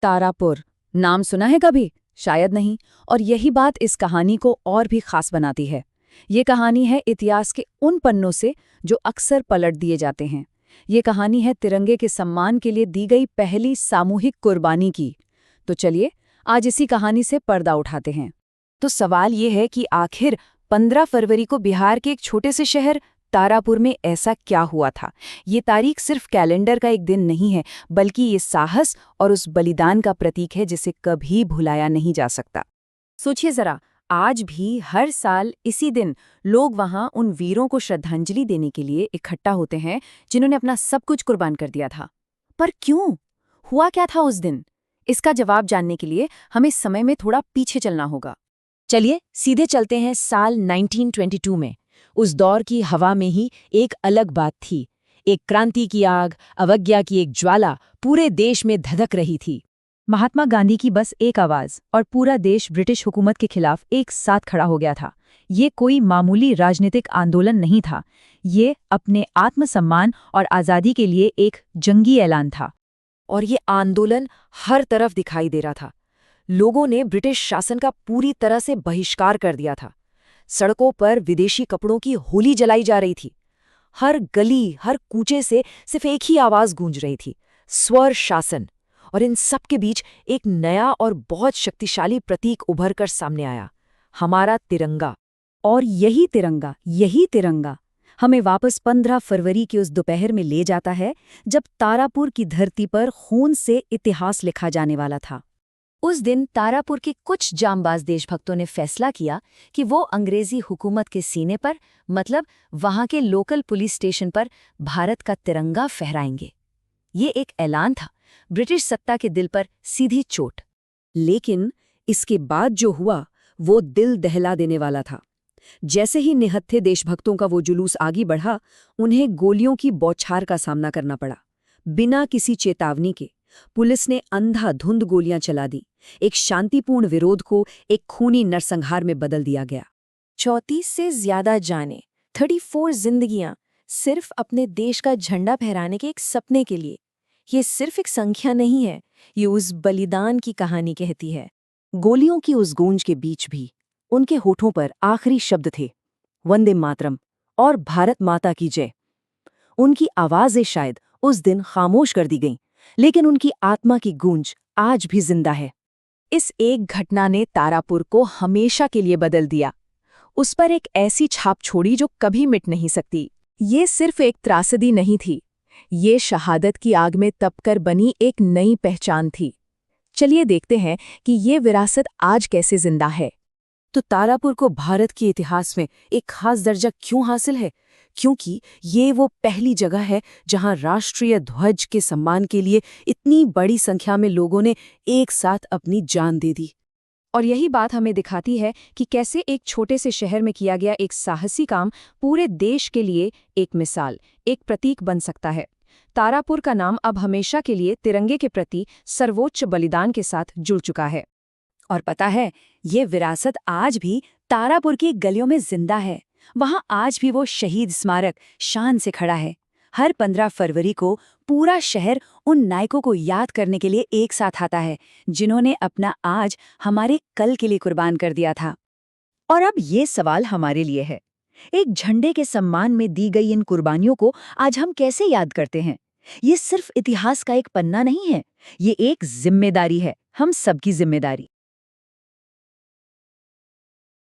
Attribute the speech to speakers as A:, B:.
A: तारापुर नाम सुना है कभी? शायद नहीं। और यही बात इस कहानी को और भी खास बनाती है। ये कहानी है इतिहास के उन पन्नों से जो अक्सर पलट दिए जाते हैं। ये कहानी है तिरंगे के सम्मान के लिए दी गई पहली सामूहिक कुर्बानी की। तो चलिए आज इसी कहानी से पर्दा उठाते हैं। तो सवाल ये है कि आखिर 15 फरवरी को बिहार के एक छोटे से शहर तारापुर में ऐसा क्या हुआ था। ये तारीख सिर्फ कैलेंडर का एक दिन नहीं है, बल्कि ये साहस और उस बलिदान का प्रतीक है जिसे कभी भुलाया नहीं जा सकता। सोचिए जरा, आज भी हर साल इसी दिन लोग वहां उन वीरों को श्रद्धांजलि देने के लिए इकट्ठा होते हैं जिन्होंने अपना सब कुछ कुर्बान कर दिया था। पर क्यों? हुआ क्या था उस दिन? इसका जवाब जानने के लिए हमें समय में थोड़ा पीछे चलना होगा।
B: चलिए सीधे चलते हैं साल 1922 में। उस दौर की हवा में ही एक अलग बात थी। एक क्रांति की आग, अवज्ञा की एक ज्वाला पूरे देश में धधक रही थी।
A: महात्मा गांधी की बस एक आवाज और पूरा देश ब्रिटिश हुकूमत के खिलाफ एक साथ खड़ा हो गया था। ये कोई मामूली राजनीतिक आंदोलन नहीं था। ये अपने आत्मसम्मान और आज़ादी के लिए एक जंगी ऐलान था।
B: और ये आंदोलन हर तरफ दिखाई दे रहा था। लोगों ने ब्रिटिश शासन का पूरी तरह से बहिष्कार कर दिया था। सड़कों पर विदेशी कपड़ों की होली जलाई जा रही थी। हर गली, हर कूचे से सिर्फ एक ही आवाज गूंज रही थी, स्वर शासन। और इन सब के बीच एक नया और बहुत शक्तिशाली प्रतीक उभर कर सामने आया, हमारा तिरंगा।
A: और यही तिरंगा हमें वापस 15 फरवरी की उस दोपहर में ले जाता है जब तारापुर की धरती पर खून से इतिहास लिखा जाने वाला था। उस दिन तारापुर के कुछ जांबाज देशभक्तों ने फैसला किया कि वो अंग्रेजी हुकूमत के सीने पर, मतलब वहां के लोकल पुलिस स्टेशन पर, भारत का तिरंगा फहराएंगे। ये एक ऐलान था, ब्रिटिश सत्ता के दिल पर सीधी चोट। लेकिन इसके बाद जो हुआ वो दिल दहला देने वाला था। जैसे ही निहत्थे देशभक्तों का वो जुलूस आगे बढ़ा, उन्हें गोलियों की बौछार का सामना करना पड़ा। बिना किसी चेतावनी के पुलिस ने अंधाधुंध गोलियां चला दी। एक शांतिपूर्ण विरोध को एक खूनी नरसंहार में बदल दिया गया।
B: 34 से ज्यादा जाने, 34 जिंदगियां, सिर्फ अपने देश का झंडा फहराने के एक सपने के लिए। ये सिर्फ एक संख्या नहीं है, ये उस बलिदान की कहानी कहती है। गोलियों की उस गूंज के बीच भी उनके होठों पर आखिरी शब्द थे, वंदे मातरम और भारत माता की जय। उनकी आवाजें शायद उस दिन खामोश कर दी गईं, लेकिन उनकी आत्मा की गूंज आज भी जिंदा है।
A: इस एक घटना ने तारापुर को हमेशा के लिए बदल दिया। उस पर एक ऐसी छाप छोड़ी जो कभी मिट नहीं सकती। ये सिर्फ एक त्रासदी नहीं थी, ये शहादत की आग में तपकर बनी एक नई पहचान थी। चलिए देखते हैं कि ये विरासत आज कैसे जिंदा है।
B: तो तारापुर को भारत के इतिहास में एक खास दर्जा क्यों हासिल है? क्योंकि ये वो पहली जगह है जहां राष्ट्रीय ध्वज के सम्मान के लिए इतनी बड़ी संख्या में लोगों ने एक साथ अपनी जान दे दी।
A: और यही बात हमें दिखाती है कि कैसे एक छोटे से शहर में किया गया एक साहसी काम पूरे देश के लिए एक मिसाल, एक प्रतीक बन सकता है। तारापुर का नाम अब हमेशा के लिए तिरंगे के प्रति सर्वोच्च बलिदान के साथ जुड़ चुका है। और पता है, ये विरासत आज भी तारापुर की गलियों में जिंदा है। वहां आज भी वो शहीद स्मारक शान से खड़ा है। हर 15 फरवरी को पूरा शहर उन नायकों को याद करने के लिए एक साथ आता है जिन्होंने अपना आज हमारे कल के लिए कुर्बान कर दिया था। और अब ये सवाल हमारे लिए है, एक झंडे के सम्मान में दी गई इन कुर्बानियों को आज हम कैसे याद करते हैं? ये सिर्फ इतिहास का एक पन्ना नहीं है, ये एक जिम्मेदारी है, हम सबकी जिम्मेदारी।